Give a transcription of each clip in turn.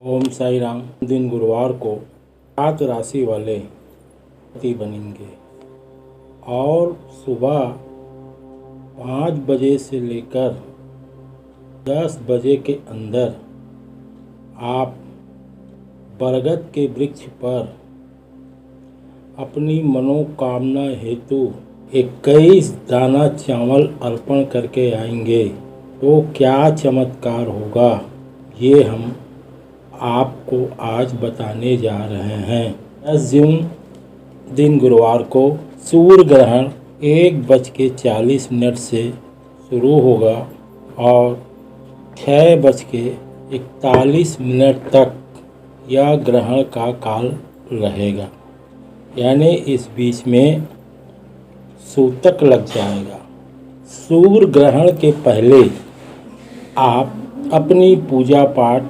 ओम साई राम। दिन गुरुवार को 7 राशि वाले पति बनेंगे और सुबह 5 बजे से लेकर 10 बजे के अंदर आप बरगद के वृक्ष पर अपनी मनोकामना हेतु 21 दाना चावल अर्पण करके आएंगे तो क्या चमत्कार होगा, ये हम आपको आज बताने जा रहे हैं। 10 जून दिन गुरुवार को सूर्य ग्रहण 1:40 से शुरू होगा और 6:41 तक यह ग्रहण का काल रहेगा, यानी इस बीच में सूतक लग जाएगा। सूर्य ग्रहण के पहले आप अपनी पूजा पाठ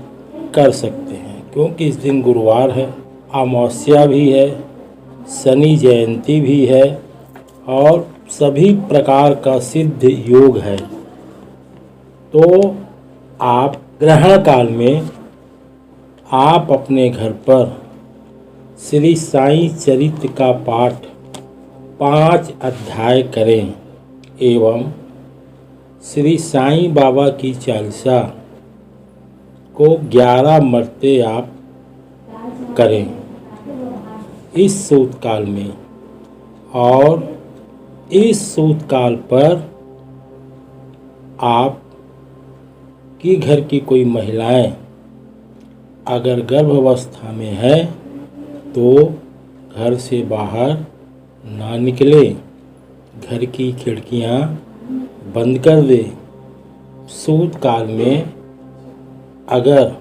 कर सकते हैं, क्योंकि इस दिन गुरुवार है, अमावस्या भी है, शनि जयंती भी है और सभी प्रकार का सिद्ध योग है। तो आप ग्रहण काल में आप अपने घर पर श्री साईं चरित्र का पाठ 5 अध्याय करें एवं श्री साईं बाबा की चालीसा को 11 मरते आप करें इस सूत काल में। और इस सूत काल पर आप की घर की कोई महिलाएं अगर गर्भावस्था में है तो घर से बाहर ना निकले, घर की खिड़कियां बंद कर दे। सूत काल में अगर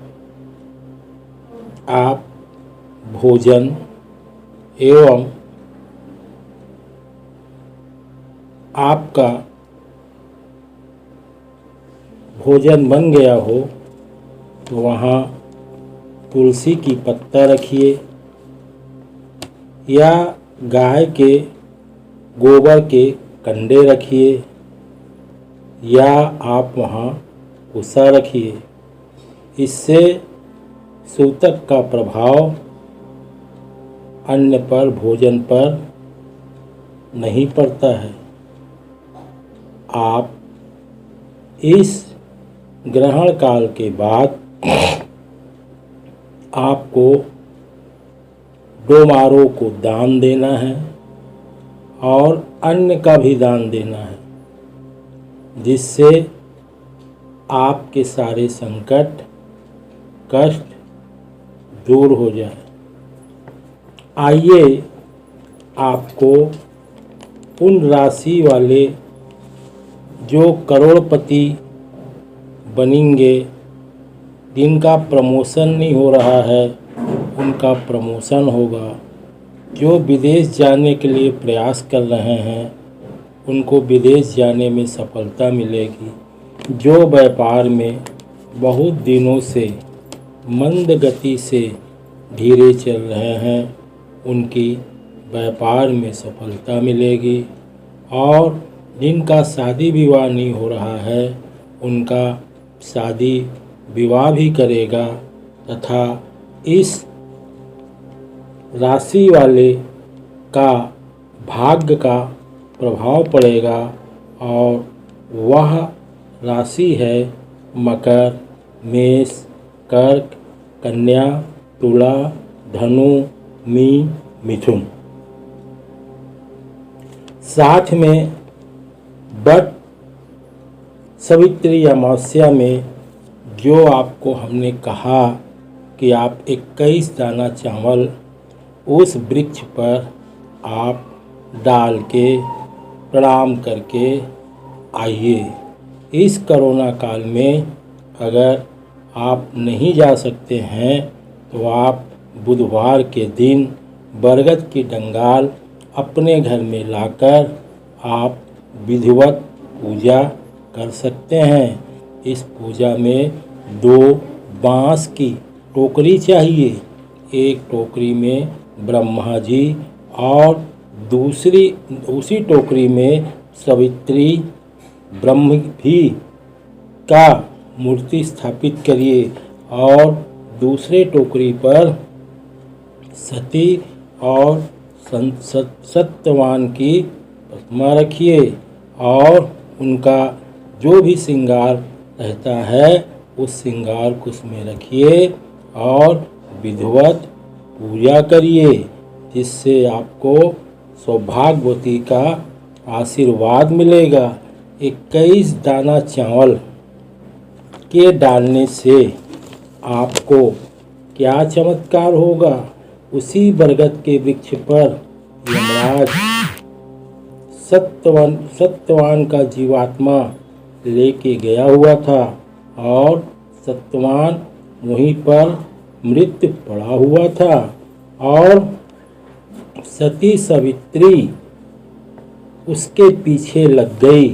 आप भोजन एवं आपका भोजन बन गया हो तो वहाँ तुलसी की पत्ता रखिए या गाय के गोबर के कंडे रखिए या आप वहाँ भूसा रखिए। इससे सूतक का प्रभाव अन्न पर, भोजन पर नहीं पड़ता है। आप इस ग्रहण काल के बाद आपको डोमारों को दान देना है और अन्न का भी दान देना है, जिससे आपके सारे संकट कष्ट दूर हो जाए। आइए आपको उन राशि वाले जो करोड़पति बनेंगे, जिनका प्रमोशन नहीं हो रहा है उनका प्रमोशन होगा, जो विदेश जाने के लिए प्रयास कर रहे हैं उनको विदेश जाने में सफलता मिलेगी, जो व्यापार में बहुत दिनों से मंद गति से धीरे चल रहे हैं उनकी व्यापार में सफलता मिलेगी और जिनका शादी विवाह नहीं हो रहा है उनका शादी विवाह भी करेगा तथा इस राशि वाले का भाग्य का प्रभाव पड़ेगा और वह राशि है मकर, मेष, कर्क, कन्या, तुला, धनु, मीन, मिथुन। साथ में बट सावित्री अमावस्या में जो आपको हमने कहा कि आप 21 दाना चावल उस वृक्ष पर आप डाल के प्रणाम करके आइए। इस कोरोना काल में अगर आप नहीं जा सकते हैं तो आप बुधवार के दिन बरगद की डंगाल अपने घर में लाकर आप विधिवत पूजा कर सकते हैं। इस पूजा में 2 बांस की टोकरी चाहिए, एक टोकरी में ब्रह्मा जी और उसी टोकरी में सावित्री ब्रह्म भी का मूर्ति स्थापित करिए और दूसरे टोकरी पर सती और सत्यवान की प्रतिमा रखिए और उनका जो भी श्रृंगार रहता है उस श्रृंगार को उसमें रखिए और विधिवत पूजा करिए, जिससे आपको सौभाग्यवती का आशीर्वाद मिलेगा। 21 दाना चावल के डालने से आपको क्या चमत्कार होगा। उसी बरगद के वृक्ष पर यमराज सत्यवान का जीवात्मा लेके गया हुआ था और सत्यवान वहीं पर मृत पड़ा हुआ था और सती सावित्री उसके पीछे लग गई।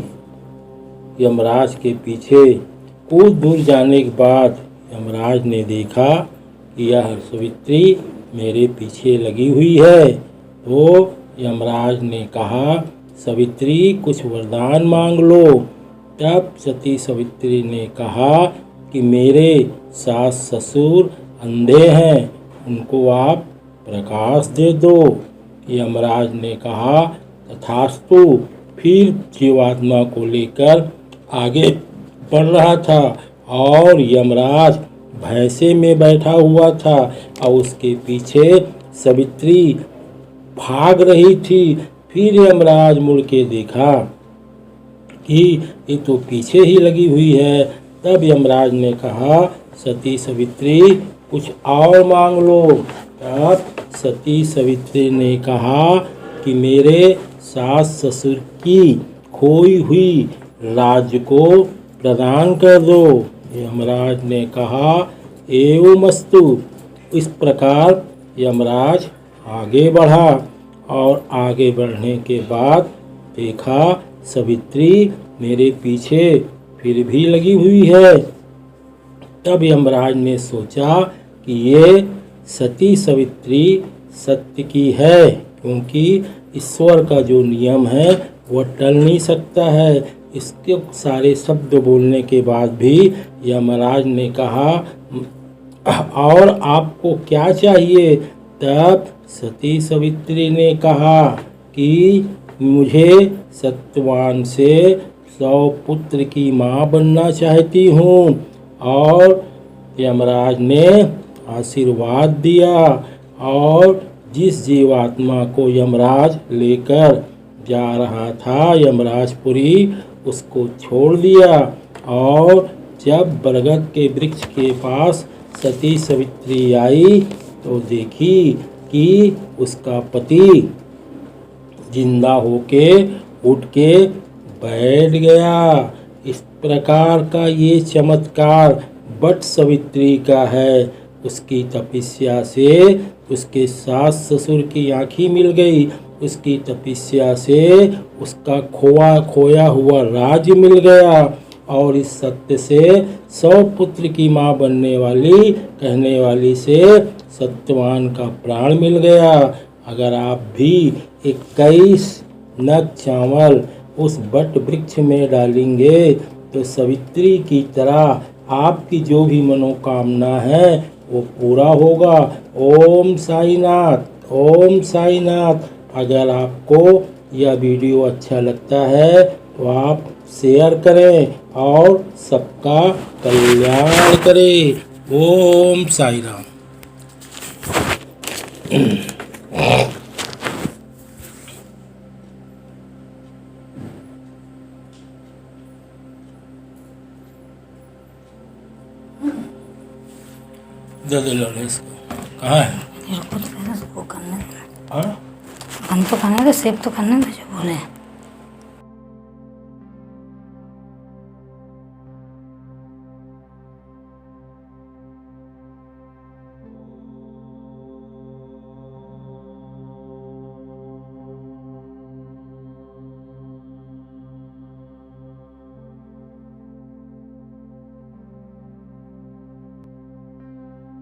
यमराज के पीछे कुछ दूर जाने के बाद यमराज ने देखा कि यह सावित्री मेरे पीछे लगी हुई है, तो यमराज ने कहा, सावित्री कुछ वरदान मांग लो। तब सती सावित्री ने कहा कि मेरे सास ससुर अंधे हैं, उनको आप प्रकाश दे दो। यमराज ने कहा, तथास्तु। फिर जीवात्मा को लेकर आगे बढ़ रहा था और यमराज भैंसे में बैठा हुआ था और उसके पीछे सावित्री भाग रही थी। फिर यमराज मुड़ के देखा कि ये तो पीछे ही लगी हुई है। तब यमराज ने कहा, सती सावित्री कुछ और मांग लो। तब सती सावित्री ने कहा कि मेरे सास ससुर की खोई हुई राज्य को प्रदान कर दो। यमराज ने कहा, एवमस्तु। इस प्रकार यमराज आगे बढ़ा और आगे बढ़ने के बाद देखा सावित्री मेरे पीछे फिर भी लगी हुई है। तब यमराज ने सोचा कि ये सती सावित्री सत्य की है, क्योंकि ईश्वर का जो नियम है वह टल नहीं सकता है। इसके सारे शब्द बोलने के बाद भी यमराज ने कहा, और आपको क्या चाहिए। तब सती सावित्री ने कहा कि मुझे सत्यवान से 100 पुत्र की माँ बनना चाहती हूँ। और यमराज ने आशीर्वाद दिया और जिस जीवात्मा को यमराज लेकर जा रहा था यमराजपुरी, उसको छोड़ दिया। और जब बरगद के वृक्ष के पास सती सावित्री आई तो देखी कि उसका पति जिंदा होके उठ के बैठ गया। इस प्रकार का ये चमत्कार बट सावित्री का है। उसकी तपस्या से उसके सास ससुर की आँखें मिल गई। उसकी तपस्या से उसका खोया हुआ राज्य मिल गया और इस सत्य से 100 पुत्र की माँ बनने वाली कहने वाली से सत्यवान का प्राण मिल गया। अगर आप भी 21 नग चावल उस बट वृक्ष में डालेंगे तो सावित्री की तरह आपकी जो भी मनोकामना है वो पूरा होगा। ओम साईनाथ, ओम साईनाथ। अगर आपको यह वीडियो अच्छा लगता है तो आप शेयर करें और सबका कल्याण करें। ओम साई राम। दे दे इसको। कहाँ है? कुछ उसको करने दो। हाँ? बंद तो करने दो, सेव तो करने दो जो बोले।